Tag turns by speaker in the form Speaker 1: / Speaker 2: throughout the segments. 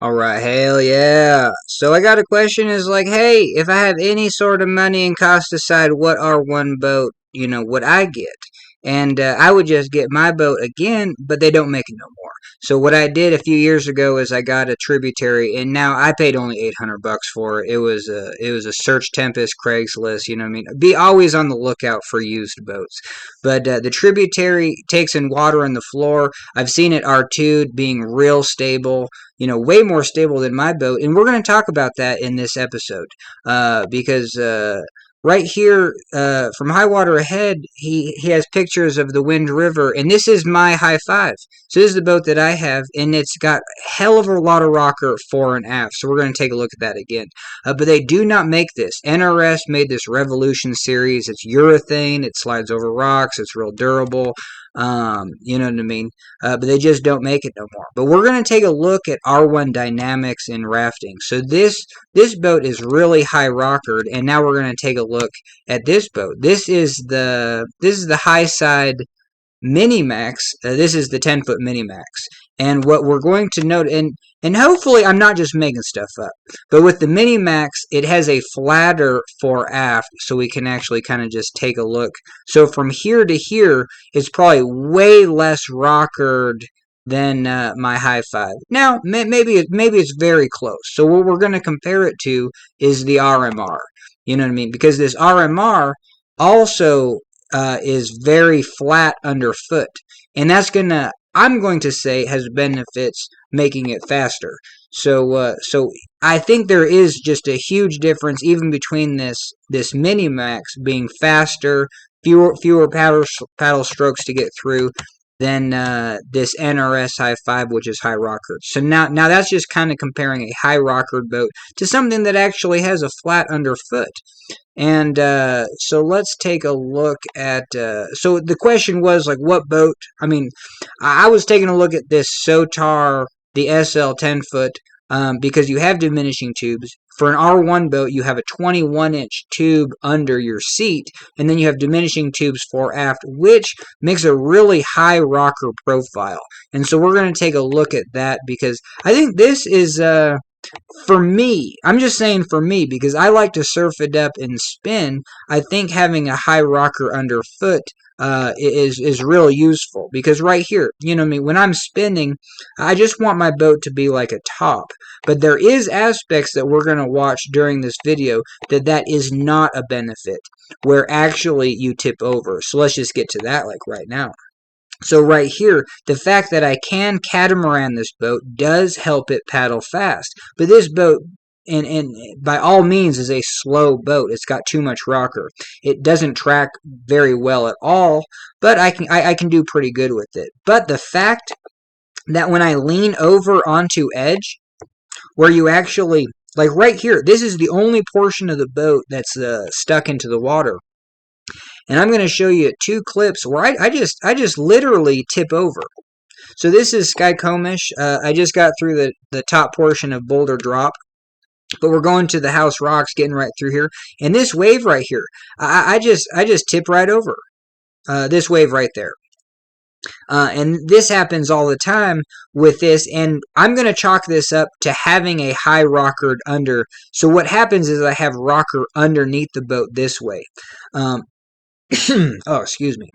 Speaker 1: All right, hell yeah. So I got a question is like, hey, if I have any sort of money and cost aside, what R1 boat, would I get? And I would just get my boat again, but they don't make it no more. So what I did a few years ago is I got a tributary, and now I paid only $800 for it. It was a Search Tempest Craigslist. You know what I mean? Be always on the lookout for used boats. But the tributary takes in water on the floor. I've seen it R2'd being real stable, way more stable than my boat. And we're going to talk about that in this episode because right here from High Water Ahead, he has pictures of the Wind River, and this is my High Five. So this is the boat that I have, and it's got hell of a lot of rocker fore and aft. So we're going to take a look at that again. But they do not make this. NRS made this Revolution series. It's urethane. It slides over rocks. It's real durable. You know what I mean? But they just don't make it no more. But we're going to take a look at R1 dynamics in rafting. So this boat is really high rockered, and now we're going to take a look at this boat. This is the high side Minimax. This is the 10-foot Minimax. And what we're going to note, and hopefully I'm not just making stuff up, but with the Minimax, it has a flatter fore aft, so we can actually kind of just take a look. So from here to here, it's probably way less rockered than my High Five. Now, maybe it's very close. So what we're going to compare it to is the RMR. You know what I mean? Because this RMR also is very flat underfoot, and I'm going to say has benefits making it faster. So I think there is just a huge difference even between this Minimax being faster, fewer paddle strokes to get through than this NRS High Five, which is high rockered. So now that's just kind of comparing a high rockered boat to something that actually has a flat underfoot. And so let's take a look at. So the question was like, what boat? I mean, I was taking a look at this Sotar, the SL 10-foot, because you have diminishing tubes. For an R1 boat, you have a 21-inch tube under your seat, and then you have diminishing tubes fore aft, which makes a really high rocker profile. And so we're going to take a look at that because I think this is. For me, I'm just saying for me because I like to surf it up and spin. I think having a high rocker underfoot is real useful because right here, you know what I mean. When I'm spinning, I just want my boat to be like a top. But there is aspects that we're going to watch during this video that is not a benefit, where actually you tip over. So let's just get to that like right now. So right here, the fact that I can catamaran this boat does help it paddle fast. But this boat, and by all means, is a slow boat. It's got too much rocker. It doesn't track very well at all, but I can do pretty good with it. But the fact that when I lean over onto edge, where you actually, like right here, this is the only portion of the boat that's stuck into the water. And I'm going to show you two clips where I just literally tip over. So this is Sky Comish. I just got through the top portion of Boulder Drop, but we're going to the House Rocks, getting right through here. And this wave right here, I just tip right over. This wave right there. And this happens all the time with this, and I'm going to chalk this up to having a high rockered under. So what happens is I have rocker underneath the boat this way. Oh, excuse me.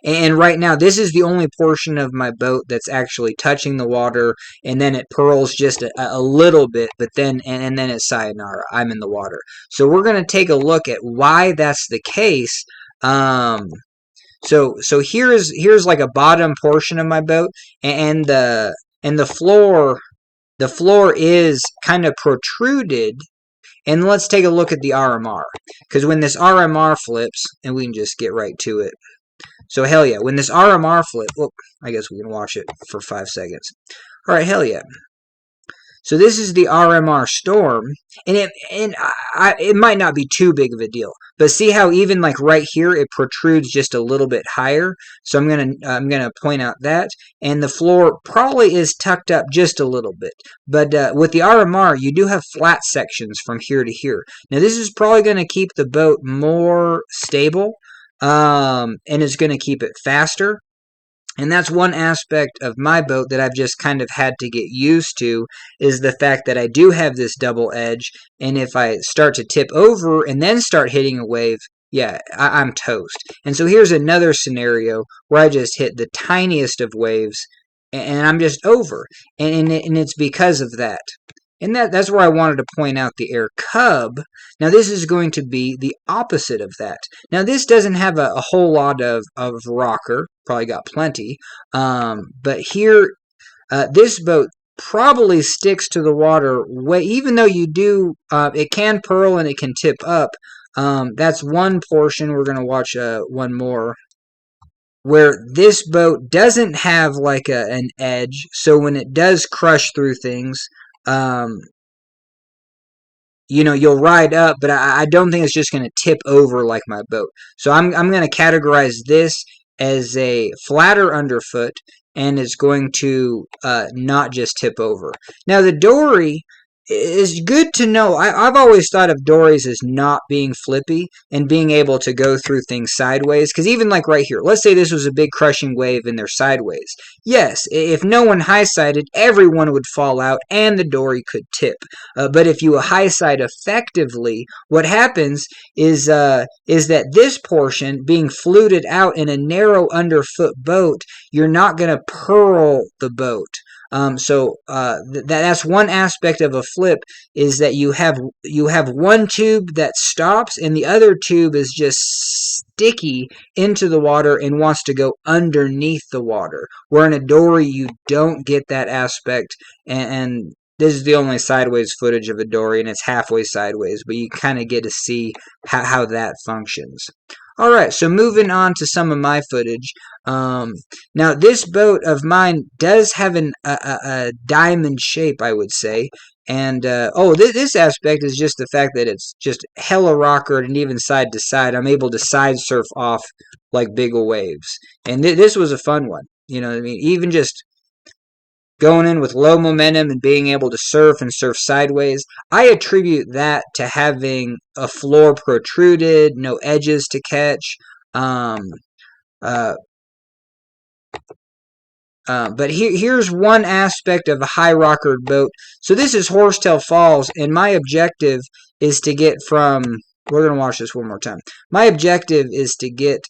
Speaker 1: And right now, this is the only portion of my boat that's actually touching the water, and then it purls just a little bit, but then and then it's sayonara. I'm in the water. So we're going to take a look at why that's the case. So here's like a bottom portion of my boat, and the floor is kind of protruded. And let's take a look at the RMR, because when this RMR flips, and we can just get right to it. So hell yeah, when this RMR flips, well, I guess we can watch it for 5 seconds. All right, hell yeah. So this is the RMR Storm, and it might not be too big of a deal, but see how even like right here it protrudes just a little bit higher. So I'm gonna point out that, and the floor probably is tucked up just a little bit. But with the RMR, you do have flat sections from here to here. Now this is probably going to keep the boat more stable, and it's going to keep it faster. And that's one aspect of my boat that I've just kind of had to get used to, is the fact that I do have this double edge, and if I start to tip over and then start hitting a wave, yeah, I'm toast. And so here's another scenario where I just hit the tiniest of waves and I'm just over. And it's because of that. And that's where I wanted to point out the Air Cub. Now this is going to be the opposite of that. Now this doesn't have a whole lot of rocker, probably got plenty, but here this boat probably sticks to the water way, even though you do, it can purl and it can tip up. That's one portion. We're going to watch one more where this boat doesn't have like an edge, so when it does crush through things, um, you'll ride up, but I don't think it's just going to tip over like my boat. So I'm going to categorize this as a flatter underfoot, and it's going to not just tip over. Now the dory is good to know. I've always thought of dories as not being flippy and being able to go through things sideways. Because even like right here, let's say this was a big crushing wave and they're sideways. Yes, if no one high-sided, everyone would fall out and the dory could tip. But if you high-side effectively, what happens is that this portion being fluted out in a narrow underfoot boat, you're not going to purl the boat. That's one aspect of a flip, is that you have one tube that stops and the other tube is just sticky into the water and wants to go underneath the water. Where in a dory you don't get that aspect, and this is the only sideways footage of a dory, and it's halfway sideways, but you kind of get to see how that functions. Alright, so moving on to some of my footage. Now, this boat of mine does have a diamond shape, I would say. And, this aspect is just the fact that it's just hella rockered, and even side to side, I'm able to side surf off like big waves. And this was a fun one. You know what I mean? Even just going in with low momentum and being able to surf and surf sideways, I attribute that to having a floor protruded, no edges to catch. But here's one aspect of a high rockered boat. So this is Horsetail Falls, and my objective is to get from, we're going to watch this one more time. My objective is to get,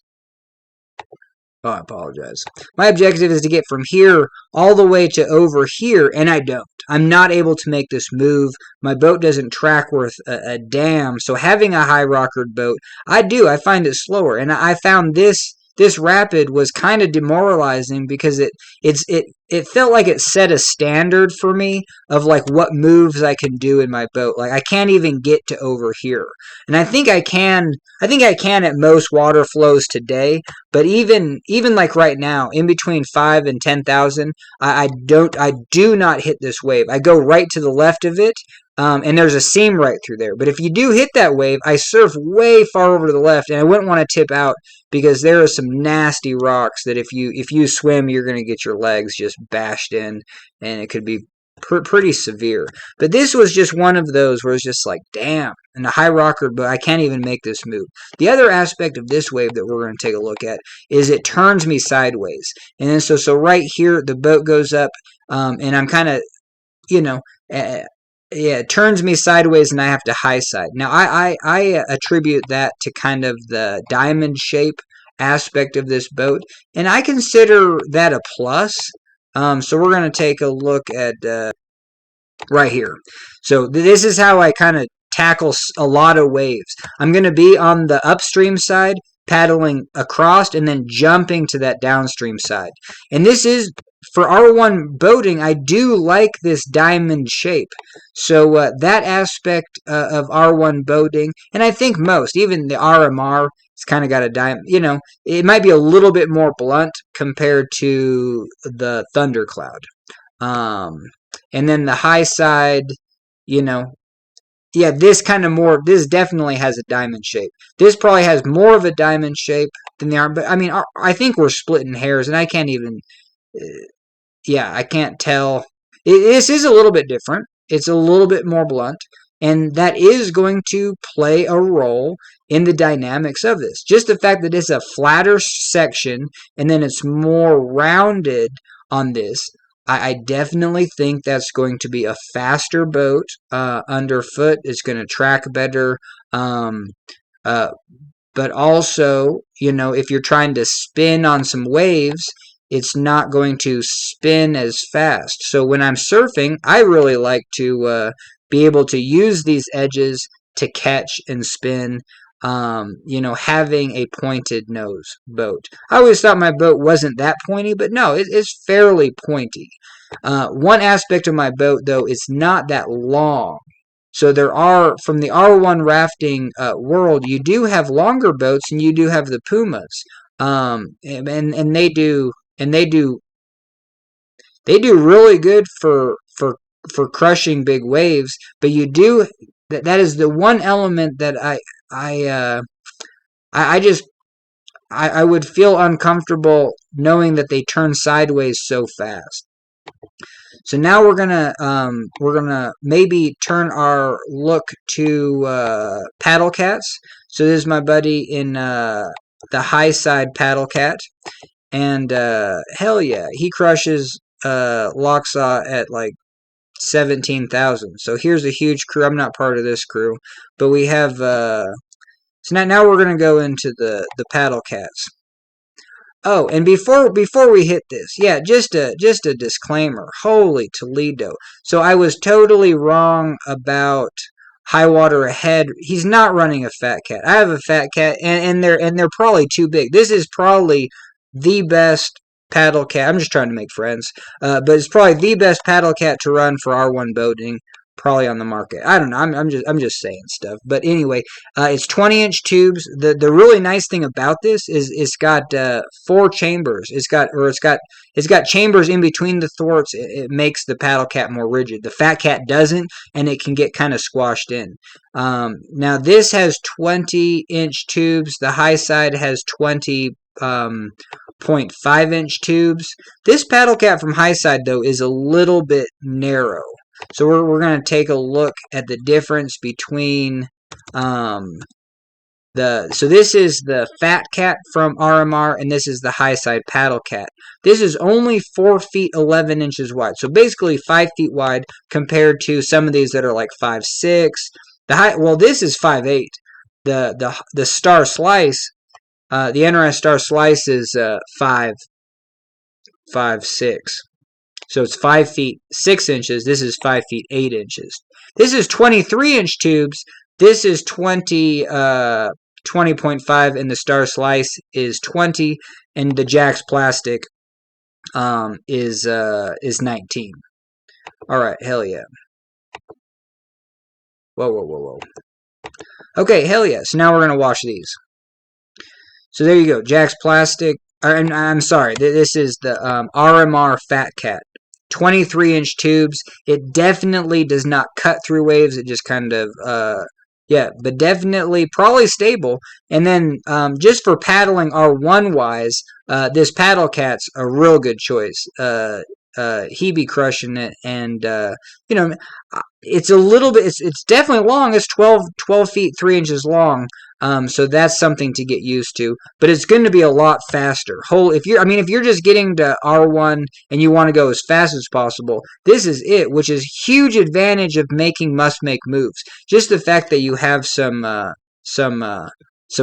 Speaker 1: oh, I apologize. My objective is to get from here all the way to over here, and I don't. I'm not able to make this move. My boat doesn't track worth a damn. So having a high rockered boat, I find it slower. And I found this rapid was kind of demoralizing, because it felt like it set a standard for me of like what moves I can do in my boat. Like I can't even get to over here. And I think I can at most water flows today, but even like right now, in between 5 and 10,000, I do not hit this wave. I go right to the left of it, and there's a seam right through there. But if you do hit that wave, I surf way far over to the left, and I wouldn't want to tip out, because there are some nasty rocks that if you swim, you're going to get your legs just bashed in, and it could be pretty severe. But this was just one of those where it's just like, damn, and the high rocker, but I can't even make this move. The other aspect of this wave that we're going to take a look at is it turns me sideways. And then so right here, the boat goes up, and I'm kind of, it turns me sideways, and I have to high side. Now, I attribute that to kind of the diamond shape aspect of this boat, and I consider that a plus. So we're going to take a look at right here. So this is how I kind of tackle a lot of waves. I'm going to be on the upstream side, paddling across, and then jumping to that downstream side. And this is, for R1 boating, I do like this diamond shape. So that aspect of R1 boating, and I think most, even the RMR, it's kind of got a diamond, it might be a little bit more blunt compared to the Thundercloud. And then the high side, this this definitely has a diamond shape. This probably has more of a diamond shape than the arm, but I mean, I think we're splitting hairs, and I can't even, I can't tell. This is a little bit different. It's a little bit more blunt. And that is going to play a role in the dynamics of this. Just the fact that it's a flatter section and then it's more rounded on this, I definitely think that's going to be a faster boat underfoot. It's going to track better. Um, uh, but also, if you're trying to spin on some waves, it's not going to spin as fast. So when I'm surfing, I really like to be able to use these edges to catch and spin. Having a pointed nose boat. I always thought my boat wasn't that pointy, but no, it's fairly pointy. One aspect of my boat, though, it's not that long. So there are, from the R1 rafting world, you do have longer boats, and you do have the Pumas, and they do really good for crushing big waves. But you do that is the one element that I just I would feel uncomfortable knowing that they turn sideways so fast. So now we're gonna maybe turn our look to paddle cats. So this is my buddy in the high side paddle cat, and hell yeah, he crushes Locksaw at like 17,000. So here's a huge crew. I'm not part of this crew, but we have. So now we're gonna go into the paddle cats. Oh, and before we hit this, yeah, just a disclaimer. Holy Toledo. So I was totally wrong about High Water Ahead. He's not running a fat cat. I have a fat cat, and they're probably too big. This is probably the best paddle cat. I'm just trying to make friends. But it's probably the best paddle cat to run for R1 boating, probably on the market. I don't know. I'm just saying stuff. But anyway, it's 20-inch tubes. The really nice thing about this is it's got 4 chambers. It's got chambers in between the thwarts. It makes the paddle cat more rigid. The fat cat doesn't, and it can get kind of squashed in. Now this has 20-inch tubes. The high side has 20 0.5-inch tubes. This paddle cat from high side though is a little bit narrow. So we're going to take a look at the difference between so this is the fat cat from RMR, and this is the high side paddle cat. This is only 4 feet 11 inches wide, so basically 5 feet wide compared to some of these that are like 5'6". This is 5'8". The Star Slice, the NRS Star Slice is 5'6". So it's 5 feet 6 inches. This is 5 feet 8 inches. This is 23-inch tubes. This is 20.5, and the Star Slice is 20, and the Jax Plastic is 19. All right, hell yeah. Whoa. Okay, hell yeah. So now we're gonna wash these. So there you go, Jax Plastic. I'm sorry, this is the RMR Fat Cat. 23-inch tubes. It definitely does not cut through waves. It just kind of, but definitely probably stable. And then just for paddling R1 wise, this paddle cat's a real good choice. He be crushing it, and it's a little bit. It's definitely long. It's 12 feet 3 inches long. So that's something to get used to, but it's going to be a lot faster. If you're just getting to R1 and you want to go as fast as possible, this is it, which is huge advantage of making must-make moves. Just the fact that you have some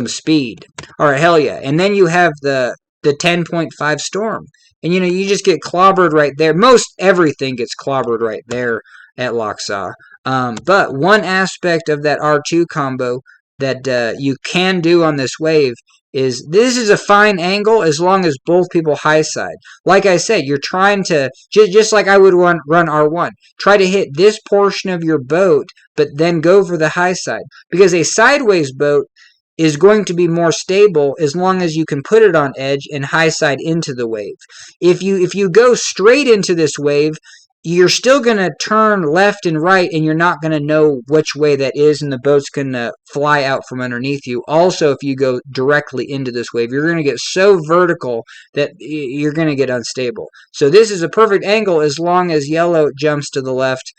Speaker 1: speed. All right, hell yeah. And then you have the 10.5 Storm. And you just get clobbered right there. Most everything gets clobbered right there at Locksaw. But one aspect of that R2 combo that you can do on this wave is this is a fine angle as long as both people high side. Like I said, you're trying to, just like I would run R1, try to hit this portion of your boat, but then go for the high side. Because a sideways boat is going to be more stable as long as you can put it on edge and high side into the wave. If you go straight into this wave, you're still going to turn left and right, and you're not going to know which way that is, and the boat's going to fly out from underneath you. Also, if you go directly into this wave, you're going to get so vertical that you're going to get unstable. So this is a perfect angle as long as yellow jumps to the left.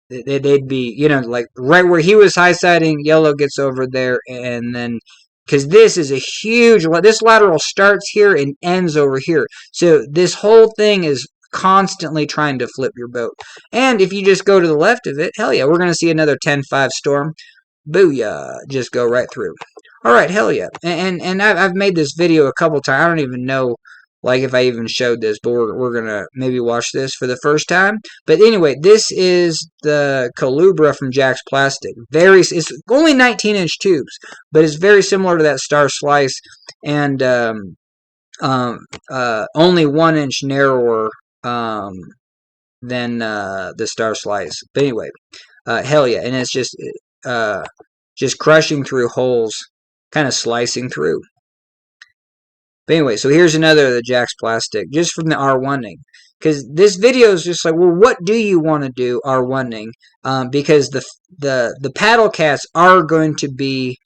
Speaker 1: they'd be, you know, like right where he was high siding, yellow gets over there, and then because this is a huge, this lateral starts here and ends over here, so this whole thing is constantly trying to flip your boat. And if you just go to the left of it, hell yeah, we're going to see another 10-5 storm. Booyah, just go right through. All right, hell yeah. And I've made this video a couple times. I don't even know like if I even showed this, but we're gonna maybe watch this for the first time. But anyway, this is the Calubra from Jack's Plastic. It's only 19-inch tubes, but it's very similar to that Star Slice, and only 1 inch narrower than the Star Slice. But anyway, hell yeah, and it's just crushing through holes, kind of slicing through. But anyway, so here's another of the Jack's Plastic, just from the R1ing. Because this video is just like, well, what do you want to do R1ing? Because the paddle cats are going to be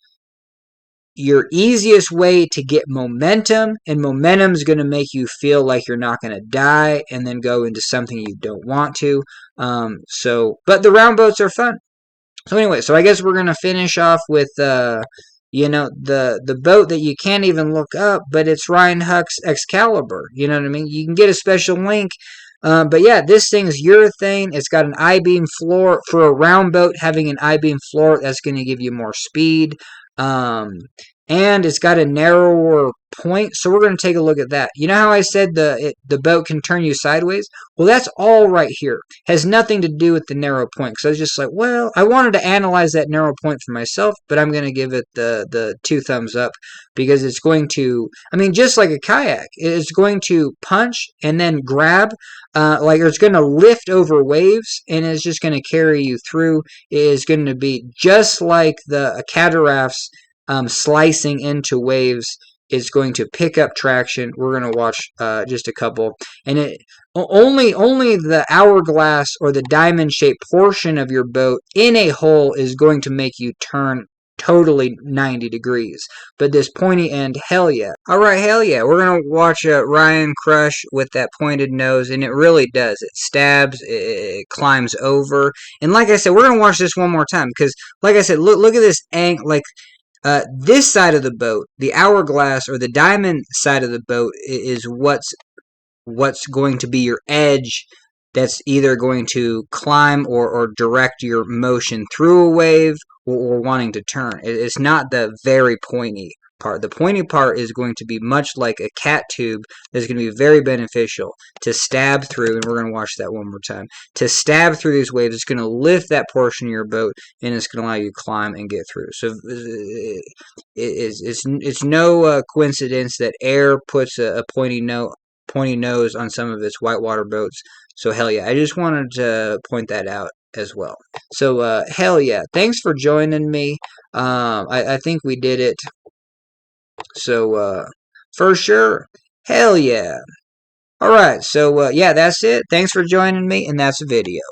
Speaker 1: your easiest way to get momentum, and momentum is going to make you feel like you're not going to die and then go into something you don't want to. But the round boats are fun. So anyway, so I guess we're gonna finish off with you know, the boat that you can't even look up, but it's Ryan Huck's Excalibur. You know what I mean? You can get a special link. But yeah, this thing's urethane. It's got an I-beam floor for a round boat. Having an I-beam floor, that's going to give you more speed. Um, and it's got a narrower point. So we're going to take a look at that. You know how I said the boat can turn you sideways? Well, that's all right here. Has nothing to do with the narrow point. Because I was just like, well, I wanted to analyze that narrow point for myself, but I'm going to give it the 2 thumbs up, because it's going to, I mean, just like a kayak, it's going to punch and then grab, like it's going to lift over waves, and it's just going to carry you through. It is going to be just like the cataracts slicing into waves. Is going to pick up traction. We're going to watch just a couple, and it only the hourglass or the diamond shaped portion of your boat in a hole is going to make you turn totally 90 degrees. But this pointy end, hell yeah. Alright, hell yeah. We're going to watch Ryan crush with that pointed nose, and it really does. It stabs, it climbs over. And like I said, we're going to watch this one more time, because like I said, look at this angle, like this side of the boat, the hourglass or the diamond side of the boat, is what's going to be your edge, that's either going to climb or direct your motion through a wave, or wanting to turn. It's not the very pointy part. The pointy part is going to be much like a cat tube that's going to be very beneficial to stab through, and we're going to watch that one more time. To stab through these waves, it's going to lift that portion of your boat, and it's going to allow you to climb and get through. So it's no coincidence that Air puts a pointy nose on some of its whitewater boats. So hell yeah, I just wanted to point that out as well. So hell yeah, thanks for joining me. I think we did it. So for sure, hell yeah. Alright, so yeah, that's it. Thanks for joining me, and that's the video.